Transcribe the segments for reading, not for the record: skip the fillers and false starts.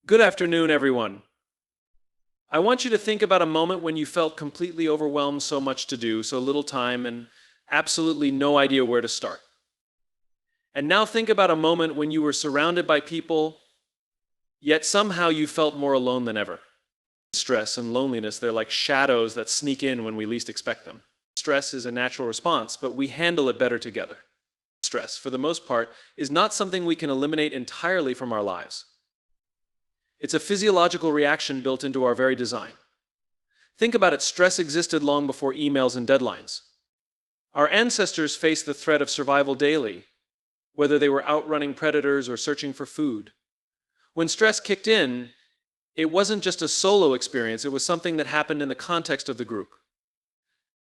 Good afternoon, everyone. I want you to think about a moment when you felt completely overwhelmed, so much to do, so little time, and absolutely no idea where to start. And now think about a moment when you were surrounded by people, yet somehow you felt more alone than ever. Stress and loneliness, they're like shadows that sneak in when we least expect them. Stress is a natural response, but we handle it better together. Stress, for the most part, is not something we can eliminate entirely from our lives. It's a physiological reaction built into our very design. Think about it, stress existed long before emails and deadlines. Our ancestors faced the threat of survival daily, whether they were outrunning predators or searching for food. When stress kicked in, it wasn't just a solo experience, it was something that happened in the context of the group.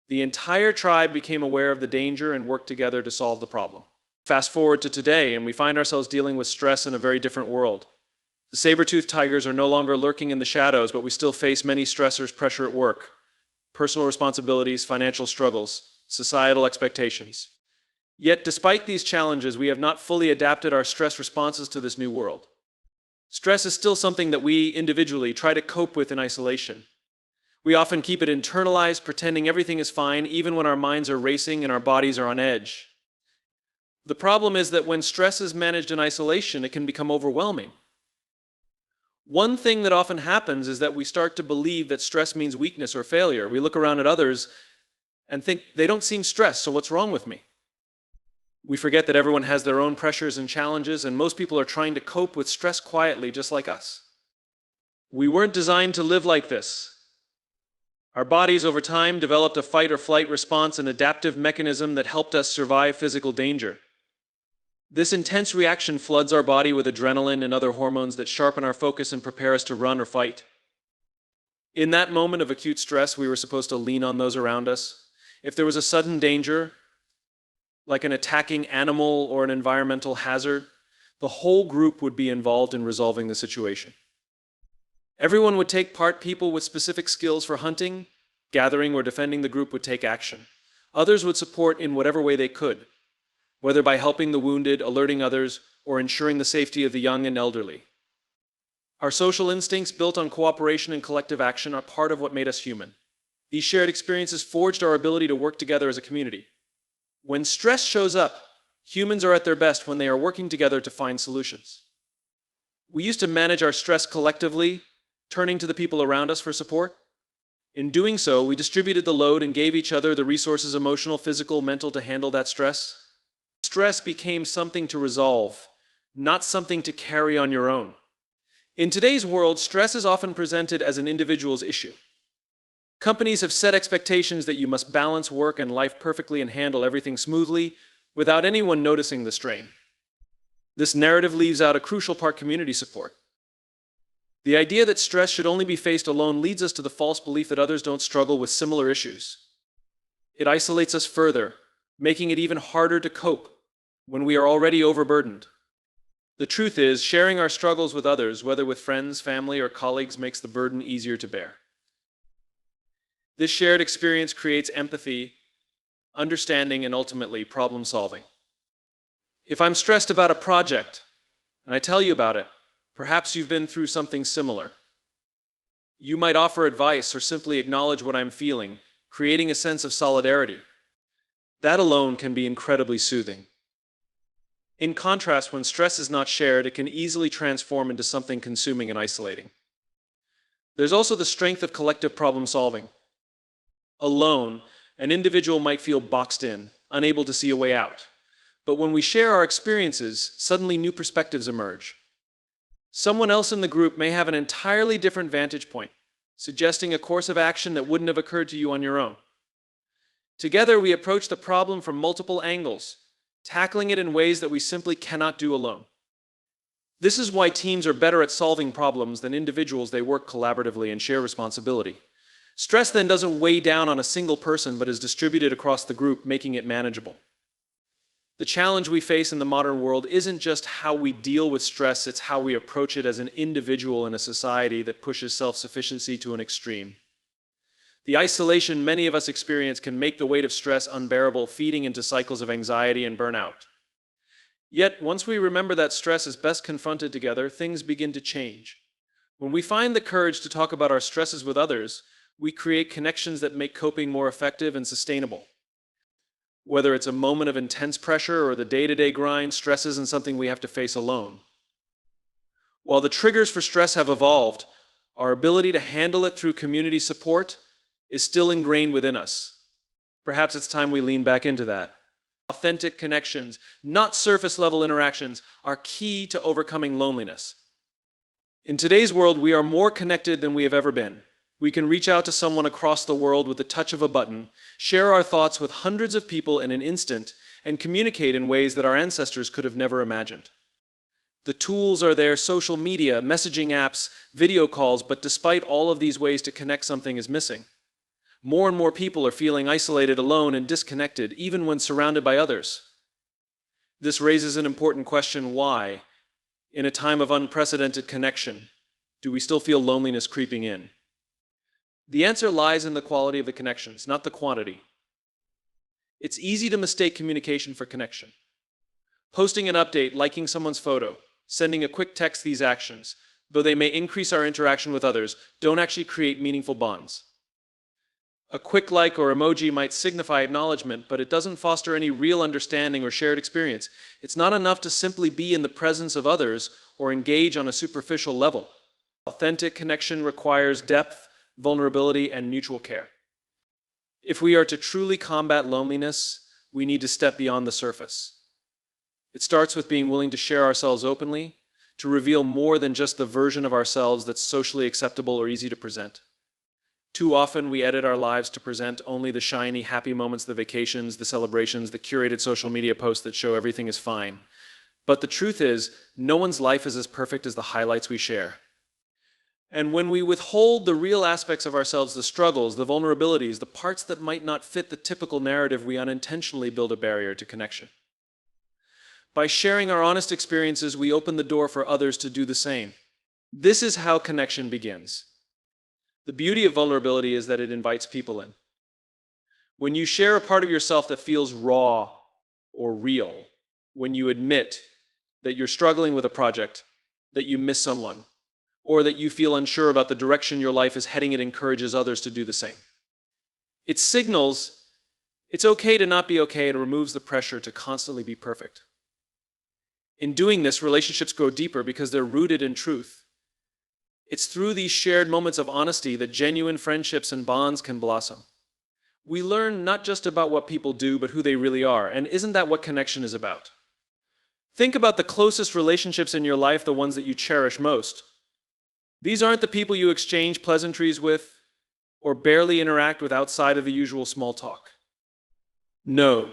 The entire tribe became aware of the danger and worked together to solve the problem. Fast forward to today, and we find ourselves dealing with stress in a very different world. The saber-toothed tigers are no longer lurking in the shadows, but we still face many stressors: pressure at work, personal responsibilities, financial struggles, societal expectations. Yet, despite these challenges, we have not fully adapted our stress responses to this new world. Stress is still something that we individually try to cope with in isolation. We often keep it internalized, pretending everything is fine, even when our minds are racing and our bodies are on edge. The problem is that when stress is managed in isolation, it can become overwhelming. One thing that often happens is that we start to believe that stress means weakness or failure. We look around at others and think, they don't seem stressed, so what's wrong with me? We forget that everyone has their own pressures and challenges, and most people are trying to cope with stress quietly, just like us. We weren't designed to live like this. Our bodies over time developed a fight or flight response, an adaptive mechanism that helped us survive physical danger. This intense reaction floods our body with adrenaline and other hormones that sharpen our focus and prepare us to run or fight. In that moment of acute stress, we were supposed to lean on those around us. If there was a sudden danger, like an attacking animal or an environmental hazard, the whole group would be involved in resolving the situation. Everyone would take part. People with specific skills for hunting, gathering, or defending the group would take action. Others would support in whatever way they could, whether by helping the wounded, alerting others, or ensuring the safety of the young and elderly. Our social instincts, built on cooperation and collective action, are part of what made us human. These shared experiences forged our ability to work together as a community. When stress shows up, humans are at their best when they are working together to find solutions. We used to manage our stress collectively, turning to the people around us for support. In doing so, we distributed the load and gave each other the resources, emotional, physical, mental, to handle that stress. Stress became something to resolve, not something to carry on your own. In today's world, stress is often presented as an individual's issue. Companies have set expectations that you must balance work and life perfectly and handle everything smoothly without anyone noticing the strain. This narrative leaves out a crucial part: community support. The idea that stress should only be faced alone leads us to the false belief that others don't struggle with similar issues. It isolates us further, making it even harder to cope when we are already overburdened. The truth is, sharing our struggles with others, whether with friends, family, or colleagues, makes the burden easier to bear. This shared experience creates empathy, understanding, and ultimately problem solving. If I'm stressed about a project and I tell you about it, perhaps you've been through something similar. You might offer advice or simply acknowledge what I'm feeling, creating a sense of solidarity. That alone can be incredibly soothing. In contrast, when stress is not shared, it can easily transform into something consuming and isolating. There's also the strength of collective problem solving. Alone, an individual might feel boxed in, unable to see a way out. But when we share our experiences, suddenly new perspectives emerge. Someone else in the group may have an entirely different vantage point, suggesting a course of action that wouldn't have occurred to you on your own. Together, we approach the problem from multiple angles, tackling it in ways that we simply cannot do alone. This is why teams are better at solving problems than individuals. They work collaboratively and share responsibility. Stress then doesn't weigh down on a single person, but is distributed across the group, making it manageable. The challenge we face in the modern world isn't just how we deal with stress, it's how we approach it as an individual in a society that pushes self-sufficiency to an extreme. The isolation many of us experience can make the weight of stress unbearable, feeding into cycles of anxiety and burnout. Yet, once we remember that stress is best confronted together, things begin to change. When we find the courage to talk about our stresses with others, we create connections that make coping more effective and sustainable. Whether it's a moment of intense pressure or the day-to-day grind, stress isn't something we have to face alone. While the triggers for stress have evolved, our ability to handle it through community support is still ingrained within us. Perhaps it's time we lean back into that. Authentic connections, not surface-level interactions, are key to overcoming loneliness. In today's world, we are more connected than we have ever been. We can reach out to someone across the world with the touch of a button, share our thoughts with hundreds of people in an instant, and communicate in ways that our ancestors could have never imagined. The tools are there: social media, messaging apps, video calls, but despite all of these ways to connect, something is missing. More and more people are feeling isolated, alone, and disconnected, even when surrounded by others. This raises an important question: why, in a time of unprecedented connection, do we still feel loneliness creeping in? The answer lies in the quality of the connections, not the quantity. It's easy to mistake communication for connection. Posting an update, liking someone's photo, sending a quick text, these actions, though they may increase our interaction with others, don't actually create meaningful bonds. A quick like or emoji might signify acknowledgement, but it doesn't foster any real understanding or shared experience. It's not enough to simply be in the presence of others or engage on a superficial level. Authentic connection requires depth, vulnerability, and mutual care. If we are to truly combat loneliness, we need to step beyond the surface. It starts with being willing to share ourselves openly, to reveal more than just the version of ourselves that's socially acceptable or easy to present. Too often we edit our lives to present only the shiny, happy moments, the vacations, the celebrations, the curated social media posts that show everything is fine. But the truth is, no one's life is as perfect as the highlights we share. And when we withhold the real aspects of ourselves, the struggles, the vulnerabilities, the parts that might not fit the typical narrative, we unintentionally build a barrier to connection. By sharing our honest experiences, we open the door for others to do the same. This is how connection begins. The beauty of vulnerability is that it invites people in. When you share a part of yourself that feels raw or real, when you admit that you're struggling with a project, that you miss someone, or that you feel unsure about the direction your life is heading, it encourages others to do the same. It signals it's okay to not be okay and removes the pressure to constantly be perfect. In doing this, relationships grow deeper because they're rooted in truth. It's through these shared moments of honesty that genuine friendships and bonds can blossom. We learn not just about what people do, but who they really are. And isn't that what connection is about? Think about the closest relationships in your life, the ones that you cherish most. These aren't the people you exchange pleasantries with or barely interact with outside of the usual small talk. No.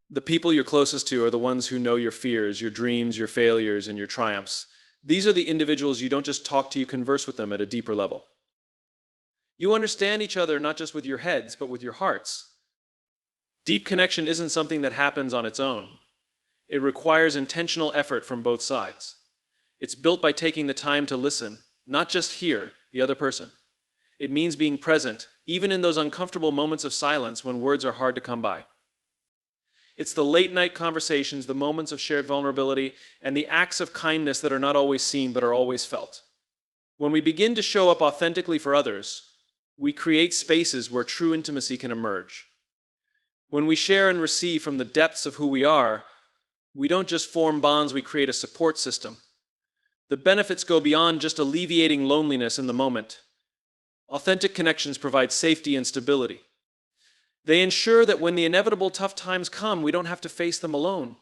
The people you're closest to are the ones who know your fears, your dreams, your failures, and your triumphs. These are the individuals you don't just talk to, you converse with them at a deeper level. You understand each other not just with your heads, but with your hearts. Deep connection isn't something that happens on its own. It requires intentional effort from both sides. It's built by taking the time to listen, not just hear the other person. It means being present, even in those uncomfortable moments of silence when words are hard to come by. It's the late-night conversations, the moments of shared vulnerability, and the acts of kindness that are not always seen but are always felt. When we begin to show up authentically for others, we create spaces where true intimacy can emerge. When we share and receive from the depths of who we are, we don't just form bonds, we create a support system. The benefits go beyond just alleviating loneliness in the moment. Authentic connections provide safety and stability. They ensure that when the inevitable tough times come, we don't have to face them alone.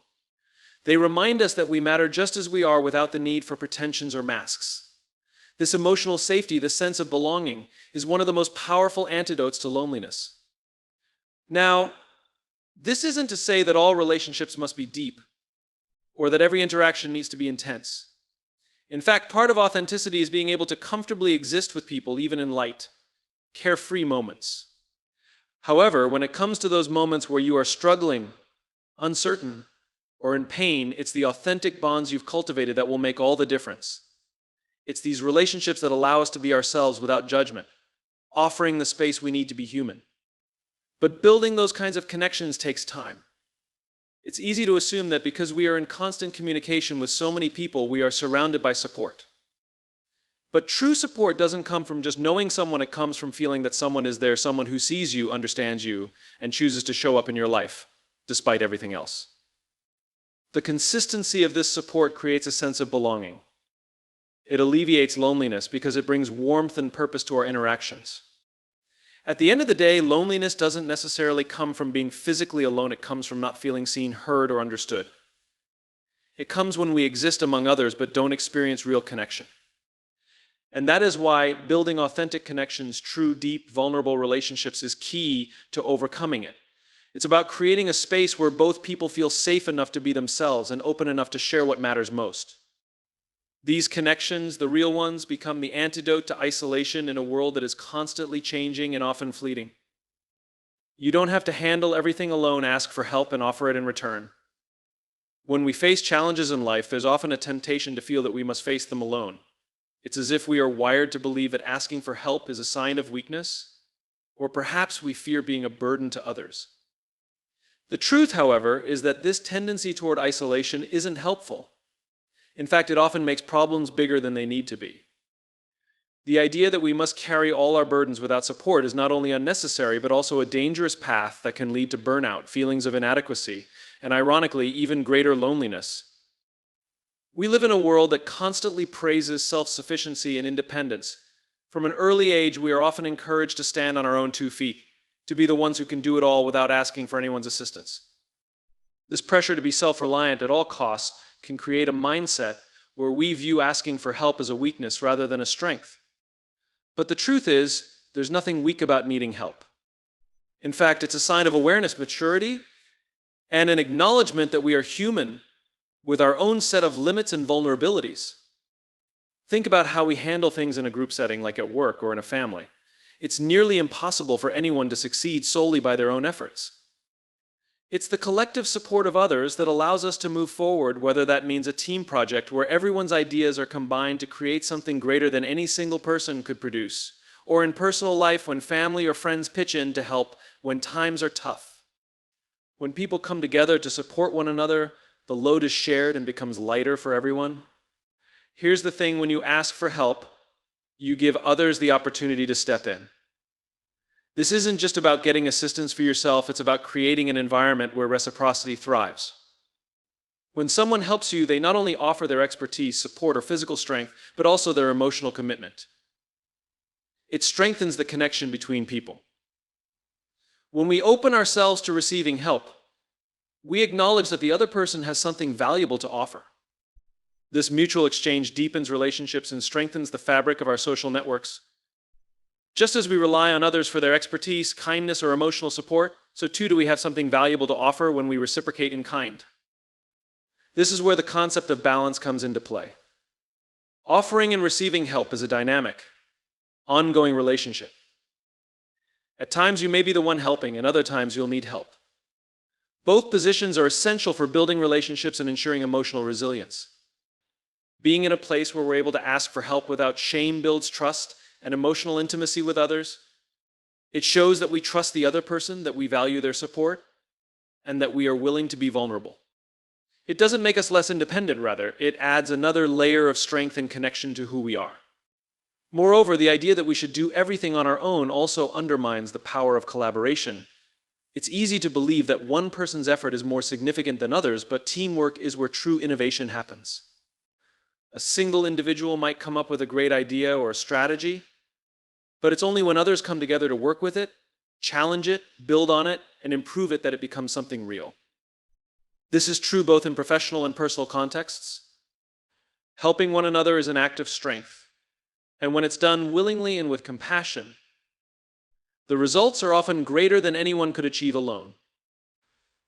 They remind us that we matter just as we are without the need for pretensions or masks. This emotional safety, this sense of belonging, is one of the most powerful antidotes to loneliness. Now, this isn't to say that all relationships must be deep, or that every interaction needs to be intense. In fact, part of authenticity is being able to comfortably exist with people even in light, carefree moments. However, when it comes to those moments where you are struggling, uncertain, or in pain, it's the authentic bonds you've cultivated that will make all the difference. It's these relationships that allow us to be ourselves without judgment, offering the space we need to be human. But building those kinds of connections takes time. It's easy to assume that because we are in constant communication with so many people, we are surrounded by support. But true support doesn't come from just knowing someone, it comes from feeling that someone is there, someone who sees you, understands you, and chooses to show up in your life, despite everything else. The consistency of this support creates a sense of belonging. It alleviates loneliness because it brings warmth and purpose to our interactions. At the end of the day, loneliness doesn't necessarily come from being physically alone, it comes from not feeling seen, heard, or understood. It comes when we exist among others but don't experience real connection. And that is why building authentic connections, true, deep, vulnerable relationships is key to overcoming it. It's about creating a space where both people feel safe enough to be themselves and open enough to share what matters most. These connections, the real ones, become the antidote to isolation in a world that is constantly changing and often fleeting. You don't have to handle everything alone, ask for help and offer it in return. When we face challenges in life, there's often a temptation to feel that we must face them alone. It's as if we are wired to believe that asking for help is a sign of weakness, or perhaps we fear being a burden to others. The truth, however, is that this tendency toward isolation isn't helpful. In fact, it often makes problems bigger than they need to be. The idea that we must carry all our burdens without support is not only unnecessary, but also a dangerous path that can lead to burnout, feelings of inadequacy, and ironically, even greater loneliness. We live in a world that constantly praises self-sufficiency and independence. From an early age, we are often encouraged to stand on our own 2 feet, to be the ones who can do it all without asking for anyone's assistance. This pressure to be self-reliant at all costs can create a mindset where we view asking for help as a weakness rather than a strength. But the truth is, there's nothing weak about needing help. In fact, it's a sign of awareness, maturity, and an acknowledgement that we are human with our own set of limits and vulnerabilities. Think about how we handle things in a group setting like at work or in a family. It's nearly impossible for anyone to succeed solely by their own efforts. It's the collective support of others that allows us to move forward, whether that means a team project where everyone's ideas are combined to create something greater than any single person could produce, or in personal life when family or friends pitch in to help when times are tough. When people come together to support one another, the load is shared and becomes lighter for everyone. Here's the thing, when you ask for help, you give others the opportunity to step in. This isn't just about getting assistance for yourself, it's about creating an environment where reciprocity thrives. When someone helps you, they not only offer their expertise, support, or physical strength, but also their emotional commitment. It strengthens the connection between people. When we open ourselves to receiving help, we acknowledge that the other person has something valuable to offer. This mutual exchange deepens relationships and strengthens the fabric of our social networks. Just as we rely on others for their expertise, kindness, or emotional support, so too do we have something valuable to offer when we reciprocate in kind. This is where the concept of balance comes into play. Offering and receiving help is a dynamic, ongoing relationship. At times you may be the one helping, and other times you'll need help. Both positions are essential for building relationships and ensuring emotional resilience. Being in a place where we're able to ask for help without shame builds trust and emotional intimacy with others. It shows that we trust the other person, that we value their support, and that we are willing to be vulnerable. It doesn't make us less independent, rather, it adds another layer of strength and connection to who we are. Moreover, the idea that we should do everything on our own also undermines the power of collaboration. It's easy to believe that one person's effort is more significant than others, but teamwork is where true innovation happens. A single individual might come up with a great idea or a strategy, but it's only when others come together to work with it, challenge it, build on it, and improve it that it becomes something real. This is true both in professional and personal contexts. Helping one another is an act of strength, and when it's done willingly and with compassion, the results are often greater than anyone could achieve alone.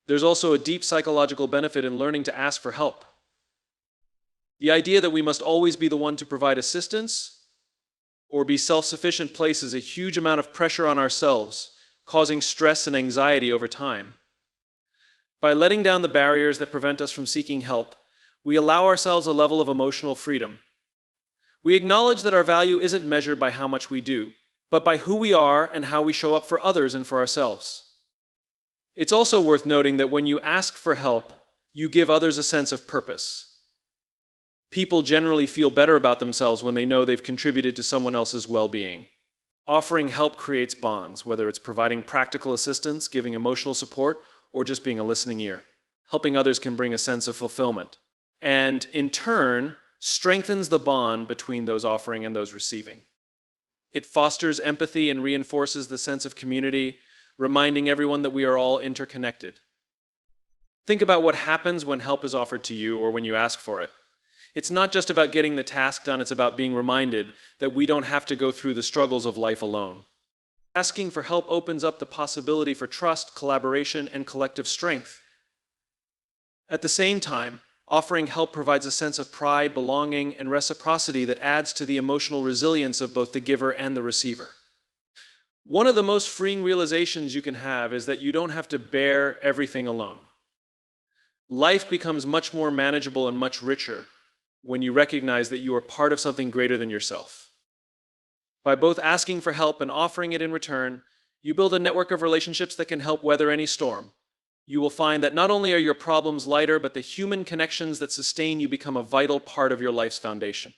There's also a deep psychological benefit in learning to ask for help. The idea that we must always be the one to provide assistance or be self-sufficient places a huge amount of pressure on ourselves, causing stress and anxiety over time. By letting down the barriers that prevent us from seeking help, we allow ourselves a level of emotional freedom. We acknowledge that our value isn't measured by how much we do, but by who we are and how we show up for others and for ourselves. It's also worth noting that when you ask for help, you give others a sense of purpose. People generally feel better about themselves when they know they've contributed to someone else's well-being. Offering help creates bonds, whether it's providing practical assistance, giving emotional support, or just being a listening ear. Helping others can bring a sense of fulfillment, and in turn, strengthens the bond between those offering and those receiving. It fosters empathy and reinforces the sense of community, reminding everyone that we are all interconnected. Think about what happens when help is offered to you or when you ask for it. It's not just about getting the task done, it's about being reminded that we don't have to go through the struggles of life alone. Asking for help opens up the possibility for trust, collaboration, and collective strength. At the same time, offering help provides a sense of pride, belonging, and reciprocity that adds to the emotional resilience of both the giver and the receiver. One of the most freeing realizations you can have is that you don't have to bear everything alone. Life becomes much more manageable and much richer when you recognize that you are part of something greater than yourself. By both asking for help and offering it in return, you build a network of relationships that can help weather any storm. You will find that not only are your problems lighter, but the human connections that sustain you become a vital part of your life's foundation.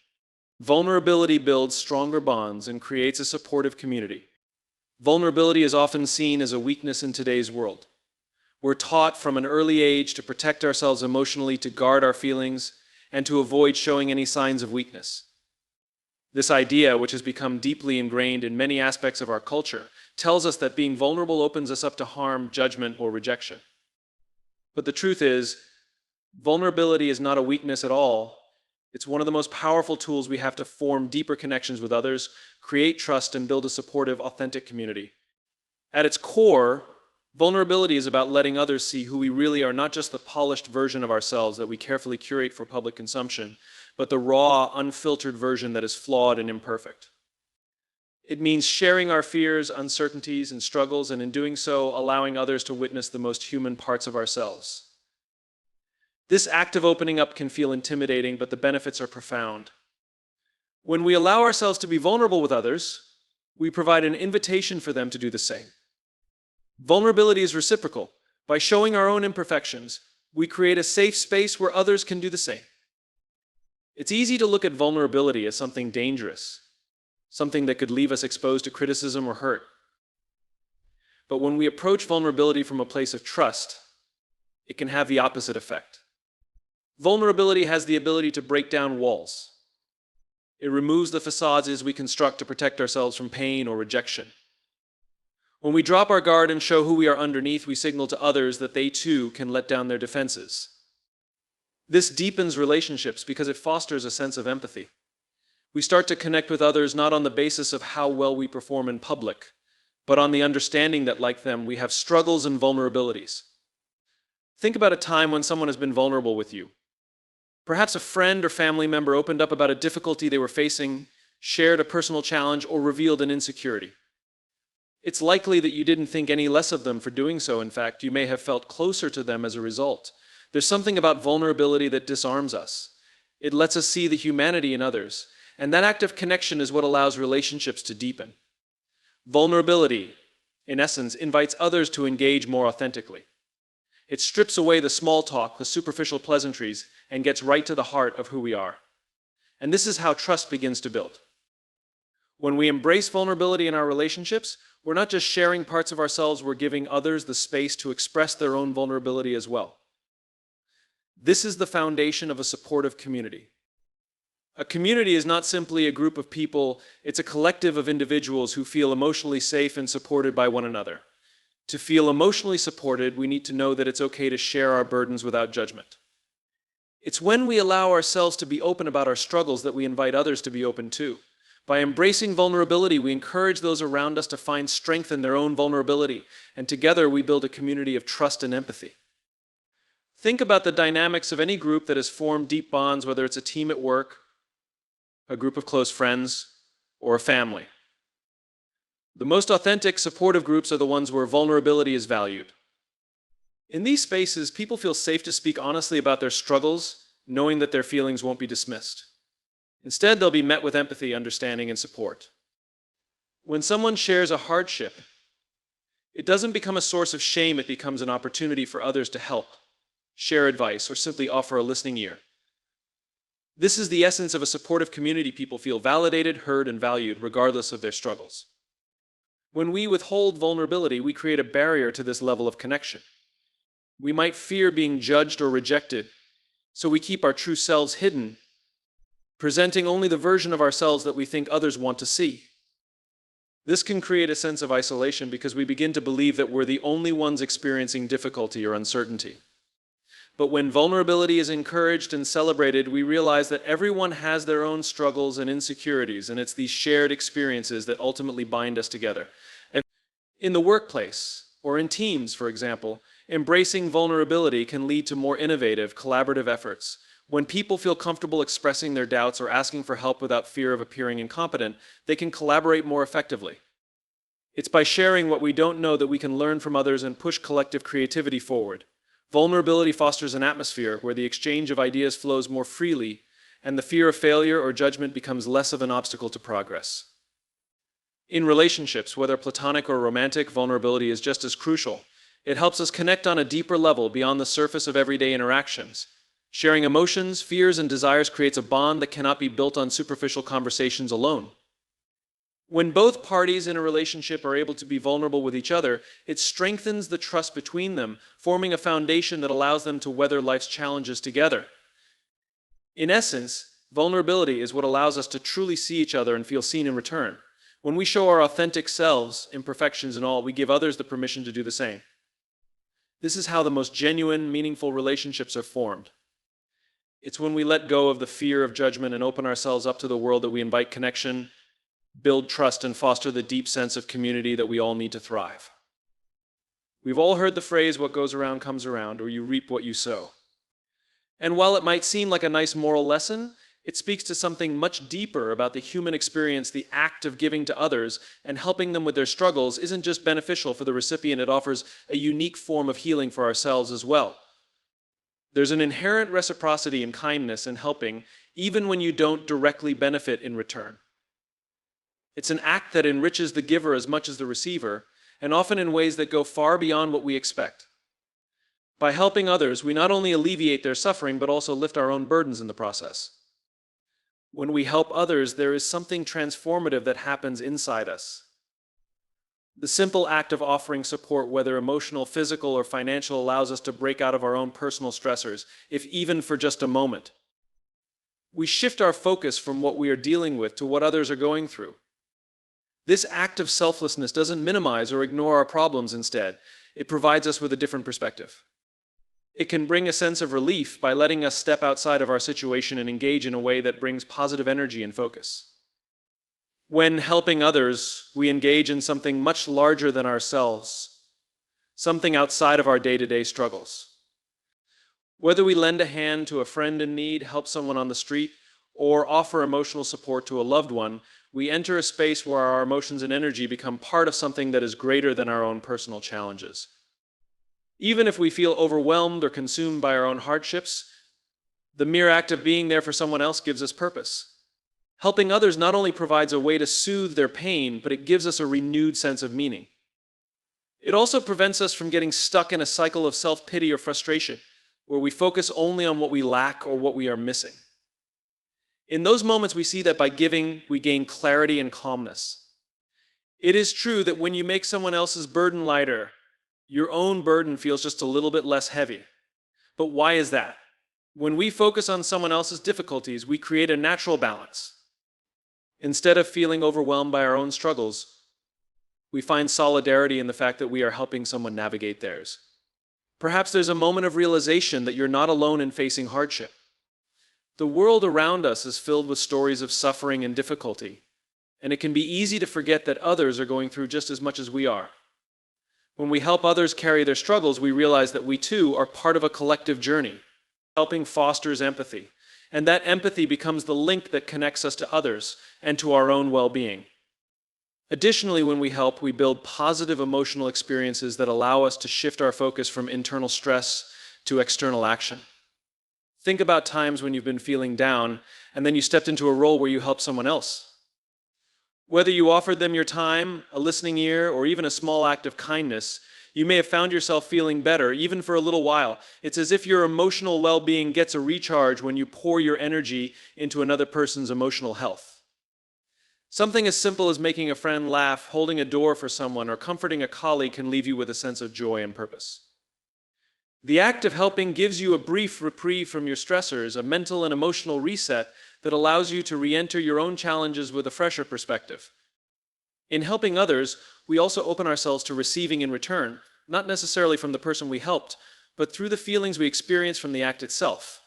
Vulnerability builds stronger bonds and creates a supportive community. Vulnerability is often seen as a weakness in today's world. We're taught from an early age to protect ourselves emotionally, to guard our feelings, and to avoid showing any signs of weakness. This idea, which has become deeply ingrained in many aspects of our culture, tells us that being vulnerable opens us up to harm, judgment, or rejection. But the truth is, vulnerability is not a weakness at all. It's one of the most powerful tools we have to form deeper connections with others, create trust, and build a supportive, authentic community. At its core, vulnerability is about letting others see who we really are, not just the polished version of ourselves that we carefully curate for public consumption, but the raw, unfiltered version that is flawed and imperfect. It means sharing our fears, uncertainties, and struggles, and in doing so, allowing others to witness the most human parts of ourselves. This act of opening up can feel intimidating, but the benefits are profound. When we allow ourselves to be vulnerable with others, we provide an invitation for them to do the same. Vulnerability is reciprocal. By showing our own imperfections, we create a safe space where others can do the same. It's easy to look at vulnerability as something dangerous, something that could leave us exposed to criticism or hurt. But when we approach vulnerability from a place of trust, it can have the opposite effect. Vulnerability has the ability to break down walls. It removes the facades we construct to protect ourselves from pain or rejection. When we drop our guard and show who we are underneath, we signal to others that they too can let down their defenses. This deepens relationships because it fosters a sense of empathy. We start to connect with others not on the basis of how well we perform in public, but on the understanding that, like them, we have struggles and vulnerabilities. Think about a time when someone has been vulnerable with you. Perhaps a friend or family member opened up about a difficulty they were facing, shared a personal challenge, or revealed an insecurity. It's likely that you didn't think any less of them for doing so. In fact, you may have felt closer to them as a result. There's something about vulnerability that disarms us. It lets us see the humanity in others, and that act of connection is what allows relationships to deepen. Vulnerability, in essence, invites others to engage more authentically. It strips away the small talk, the superficial pleasantries, and gets right to the heart of who we are. And this is how trust begins to build. When we embrace vulnerability in our relationships, we're not just sharing parts of ourselves, we're giving others the space to express their own vulnerability as well. This is the foundation of a supportive community. A community is not simply a group of people, it's a collective of individuals who feel emotionally safe and supported by one another. To feel emotionally supported, we need to know that it's okay to share our burdens without judgment. It's when we allow ourselves to be open about our struggles that we invite others to be open too. By embracing vulnerability, we encourage those around us to find strength in their own vulnerability, and together we build a community of trust and empathy. Think about the dynamics of any group that has formed deep bonds, whether it's a team at work, a group of close friends, or a family. The most authentic, supportive groups are the ones where vulnerability is valued. In these spaces, people feel safe to speak honestly about their struggles, knowing that their feelings won't be dismissed. Instead, they'll be met with empathy, understanding, and support. When someone shares a hardship, it doesn't become a source of shame, it becomes an opportunity for others to help, share advice, or simply offer a listening ear. This is the essence of a supportive community. People feel validated, heard, and valued regardless of their struggles. When we withhold vulnerability, we create a barrier to this level of connection. We might fear being judged or rejected, so we keep our true selves hidden, presenting only the version of ourselves that we think others want to see. This can create a sense of isolation because we begin to believe that we're the only ones experiencing difficulty or uncertainty. But when vulnerability is encouraged and celebrated, we realize that everyone has their own struggles and insecurities, and it's these shared experiences that ultimately bind us together. In the workplace, or in teams, for example, embracing vulnerability can lead to more innovative, collaborative efforts. When people feel comfortable expressing their doubts or asking for help without fear of appearing incompetent, they can collaborate more effectively. It's by sharing what we don't know that we can learn from others and push collective creativity forward. Vulnerability fosters an atmosphere where the exchange of ideas flows more freely, and the fear of failure or judgment becomes less of an obstacle to progress. In relationships, whether platonic or romantic, vulnerability is just as crucial. It helps us connect on a deeper level beyond the surface of everyday interactions. Sharing emotions, fears, and desires creates a bond that cannot be built on superficial conversations alone. When both parties in a relationship are able to be vulnerable with each other, it strengthens the trust between them, forming a foundation that allows them to weather life's challenges together. In essence, vulnerability is what allows us to truly see each other and feel seen in return. When we show our authentic selves, imperfections and all, we give others the permission to do the same. This is how the most genuine, meaningful relationships are formed. It's when we let go of the fear of judgment and open ourselves up to the world that we invite connection, build trust, and foster the deep sense of community that we all need to thrive. We've all heard the phrase, "what goes around comes around," or "you reap what you sow." And while it might seem like a nice moral lesson, it speaks to something much deeper about the human experience. The act of giving to others and helping them with their struggles isn't just beneficial for the recipient, it offers a unique form of healing for ourselves as well. There's an inherent reciprocity in kindness and helping, even when you don't directly benefit in return. It's an act that enriches the giver as much as the receiver, and often in ways that go far beyond what we expect. By helping others, we not only alleviate their suffering, but also lift our own burdens in the process. When we help others, there is something transformative that happens inside us. The simple act of offering support, whether emotional, physical, or financial, allows us to break out of our own personal stressors, if even for just a moment. We shift our focus from what we are dealing with to what others are going through. This act of selflessness doesn't minimize or ignore our problems. Instead, it provides us with a different perspective. It can bring a sense of relief by letting us step outside of our situation and engage in a way that brings positive energy and focus. When helping others, we engage in something much larger than ourselves, something outside of our day-to-day struggles. Whether we lend a hand to a friend in need, help someone on the street, or offer emotional support to a loved one, we enter a space where our emotions and energy become part of something that is greater than our own personal challenges. Even if we feel overwhelmed or consumed by our own hardships, the mere act of being there for someone else gives us purpose. Helping others not only provides a way to soothe their pain, but it gives us a renewed sense of meaning. It also prevents us from getting stuck in a cycle of self-pity or frustration, where we focus only on what we lack or what we are missing. In those moments, we see that by giving, we gain clarity and calmness. It is true that when you make someone else's burden lighter, your own burden feels just a little bit less heavy. But why is that? When we focus on someone else's difficulties, we create a natural balance. Instead of feeling overwhelmed by our own struggles, we find solidarity in the fact that we are helping someone navigate theirs. Perhaps there's a moment of realization that you're not alone in facing hardship. The world around us is filled with stories of suffering and difficulty, and it can be easy to forget that others are going through just as much as we are. When we help others carry their struggles, we realize that we too are part of a collective journey. Helping fosters empathy, and that empathy becomes the link that connects us to others and to our own well-being. Additionally, when we help, we build positive emotional experiences that allow us to shift our focus from internal stress to external action. Think about times when you've been feeling down, and then you stepped into a role where you helped someone else. Whether you offered them your time, a listening ear, or even a small act of kindness, You may have found yourself feeling better, even for a little while. It's as if your emotional well-being gets a recharge when you pour your energy into another person's emotional health. Something as simple as making a friend laugh, holding a door for someone, or comforting a colleague can leave you with a sense of joy and purpose. The act of helping gives you a brief reprieve from your stressors, a mental and emotional reset that allows you to re-enter your own challenges with a fresher perspective. In helping others, we also open ourselves to receiving in return, not necessarily from the person we helped, but through the feelings we experience from the act itself.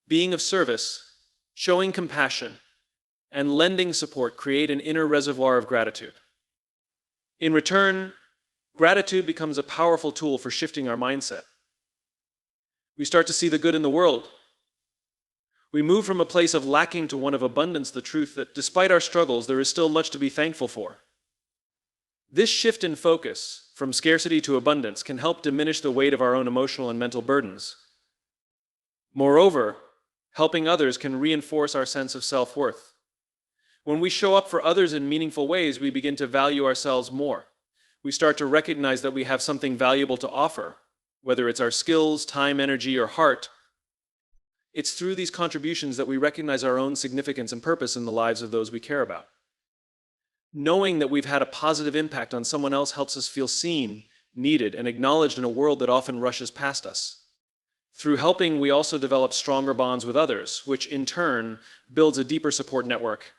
Being of service, showing compassion, and lending support create an inner reservoir of gratitude. In return, gratitude becomes a powerful tool for shifting our mindset. We start to see the good in the world. We move from a place of lacking to one of abundance, the truth that despite our struggles, there is still much to be thankful for. This shift in focus from scarcity to abundance can help diminish the weight of our own emotional and mental burdens. Moreover, helping others can reinforce our sense of self-worth. When we show up for others in meaningful ways, we begin to value ourselves more. We start to recognize that we have something valuable to offer, whether it's our skills, time, energy, or heart. It's through these contributions that we recognize our own significance and purpose in the lives of those we care about. Knowing that we've had a positive impact on someone else helps us feel seen, needed, and acknowledged in a world that often rushes past us. Through helping, we also develop stronger bonds with others, which in turn builds a deeper support network.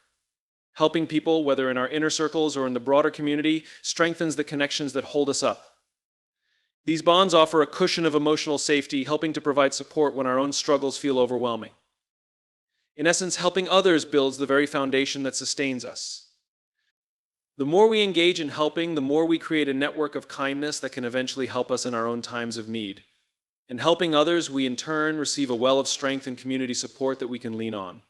Helping people, whether in our inner circles or in the broader community, strengthens the connections that hold us up. These bonds offer a cushion of emotional safety, helping to provide support when our own struggles feel overwhelming. In essence, helping others builds the very foundation that sustains us. The more we engage in helping, the more we create a network of kindness that can eventually help us in our own times of need. In helping others, we in turn receive a well of strength and community support that we can lean on.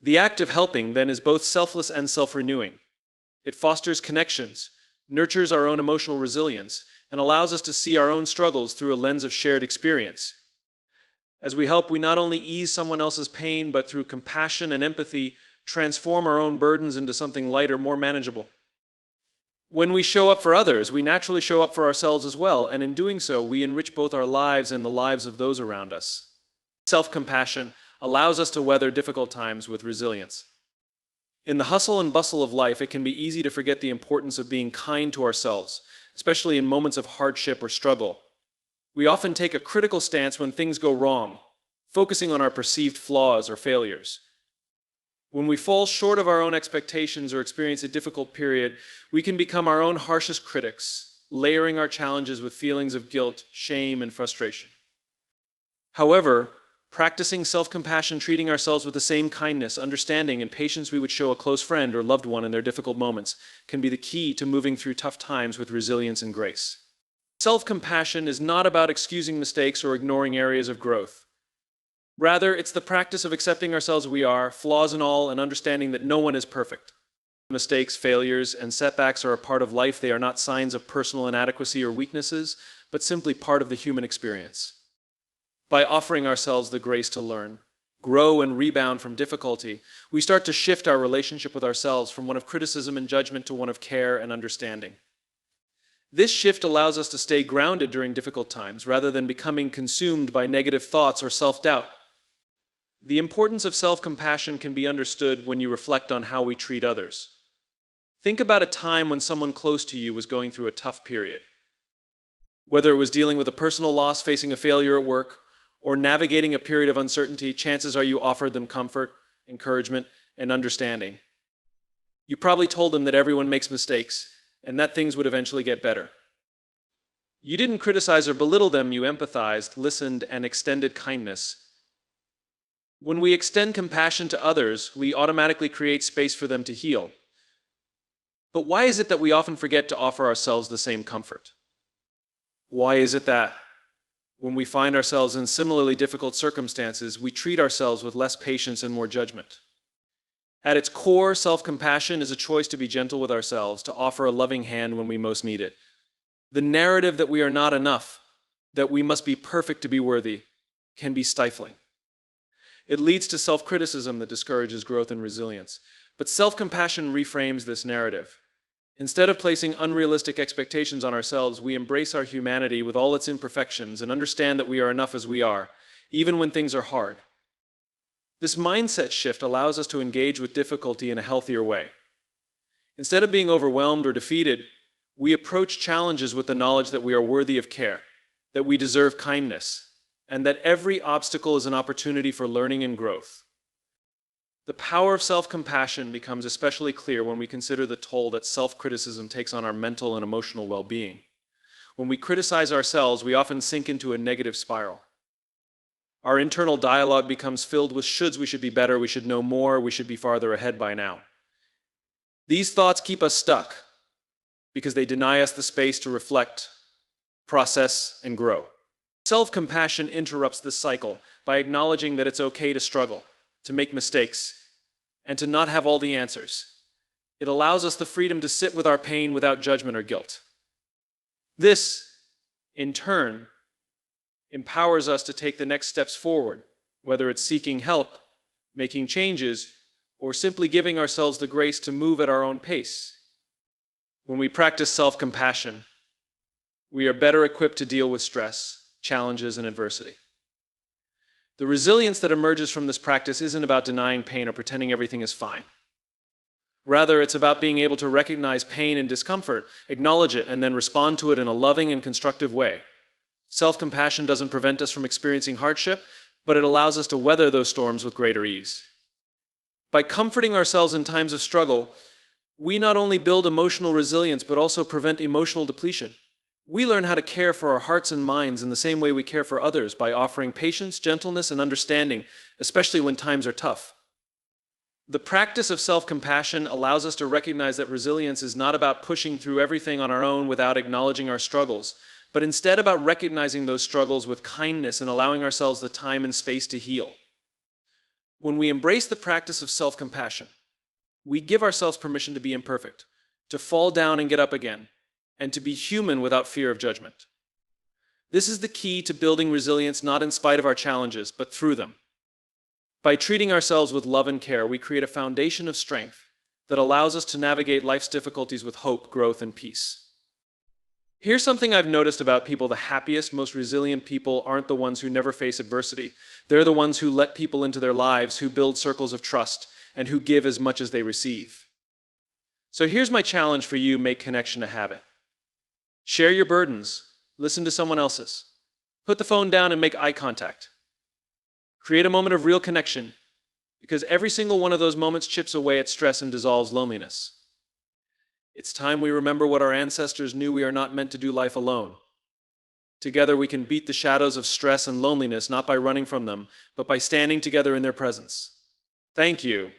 The act of helping, then, is both selfless and self-renewing. It fosters connections, nurtures our own emotional resilience, and allows us to see our own struggles through a lens of shared experience. As we help, we not only ease someone else's pain, but through compassion and empathy, transform our own burdens into something lighter, more manageable. When we show up for others, we naturally show up for ourselves as well, and in doing so, we enrich both our lives and the lives of those around us. Self-compassion allows us to weather difficult times with resilience. In the hustle and bustle of life, it can be easy to forget the importance of being kind to ourselves, especially in moments of hardship or struggle. We often take a critical stance when things go wrong, focusing on our perceived flaws or failures. When we fall short of our own expectations or experience a difficult period, we can become our own harshest critics, layering our challenges with feelings of guilt, shame, and frustration. However, practicing self-compassion, treating ourselves with the same kindness, understanding, and patience we would show a close friend or loved one in their difficult moments, can be the key to moving through tough times with resilience and grace. Self-compassion is not about excusing mistakes or ignoring areas of growth. Rather, it's the practice of accepting ourselves as we are, flaws and all, and understanding that no one is perfect. Mistakes, failures, and setbacks are a part of life. They are not signs of personal inadequacy or weaknesses, but simply part of the human experience. By offering ourselves the grace to learn, grow, and rebound from difficulty, we start to shift our relationship with ourselves from one of criticism and judgment to one of care and understanding. This shift allows us to stay grounded during difficult times rather than becoming consumed by negative thoughts or self-doubt. The importance of self-compassion can be understood when you reflect on how we treat others. Think about a time when someone close to you was going through a tough period. Whether it was dealing with a personal loss, facing a failure at work, or navigating a period of uncertainty, chances are you offered them comfort, encouragement, and understanding. You probably told them that everyone makes mistakes, and that things would eventually get better. You didn't criticize or belittle them, you empathized, listened, and extended kindness. When we extend compassion to others, we automatically create space for them to heal. But why is it that we often forget to offer ourselves the same comfort? Why is it that when we find ourselves in similarly difficult circumstances, we treat ourselves with less patience and more judgment? At its core, self-compassion is a choice to be gentle with ourselves, to offer a loving hand when we most need it. The narrative that we are not enough, that we must be perfect to be worthy, can be stifling. It leads to self-criticism that discourages growth and resilience. But self-compassion reframes this narrative. Instead of placing unrealistic expectations on ourselves, we embrace our humanity with all its imperfections and understand that we are enough as we are, even when things are hard. This mindset shift allows us to engage with difficulty in a healthier way. Instead of being overwhelmed or defeated, we approach challenges with the knowledge that we are worthy of care, that we deserve kindness, and that every obstacle is an opportunity for learning and growth. The power of self-compassion becomes especially clear when we consider the toll that self-criticism takes on our mental and emotional well-being. When we criticize ourselves, we often sink into a negative spiral. Our internal dialogue becomes filled with shoulds: we should be better, we should know more, we should be farther ahead by now. These thoughts keep us stuck because they deny us the space to reflect, process, and grow. Self-compassion interrupts this cycle by acknowledging that it's okay to struggle, to make mistakes, and to not have all the answers. It allows us the freedom to sit with our pain without judgment or guilt. This, in turn, empowers us to take the next steps forward, whether it's seeking help, making changes, or simply giving ourselves the grace to move at our own pace. When we practice self-compassion, we are better equipped to deal with stress, challenges, and adversity. The resilience that emerges from this practice isn't about denying pain or pretending everything is fine. Rather, it's about being able to recognize pain and discomfort, acknowledge it, and then respond to it in a loving and constructive way. Self-compassion doesn't prevent us from experiencing hardship, but it allows us to weather those storms with greater ease. By comforting ourselves in times of struggle, we not only build emotional resilience, but also prevent emotional depletion. We learn how to care for our hearts and minds in the same way we care for others, by offering patience, gentleness, and understanding, especially when times are tough. The practice of self-compassion allows us to recognize that resilience is not about pushing through everything on our own without acknowledging our struggles, but instead about recognizing those struggles with kindness and allowing ourselves the time and space to heal. When we embrace the practice of self-compassion, we give ourselves permission to be imperfect, to fall down and get up again, and to be human without fear of judgment. This is the key to building resilience, not in spite of our challenges, but through them. By treating ourselves with love and care, we create a foundation of strength that allows us to navigate life's difficulties with hope, growth, and peace. Here's something I've noticed about people: the happiest, most resilient people aren't the ones who never face adversity. They're the ones who let people into their lives, who build circles of trust, and who give as much as they receive. So here's my challenge for you: make connection a habit. Share your burdens. Listen to someone else's. Put the phone down and make eye contact. Create a moment of real connection, because every single one of those moments chips away at stress and dissolves loneliness. It's time we remember what our ancestors knew: we are not meant to do life alone. Together we can beat the shadows of stress and loneliness, not by running from them, but by standing together in their presence. Thank you.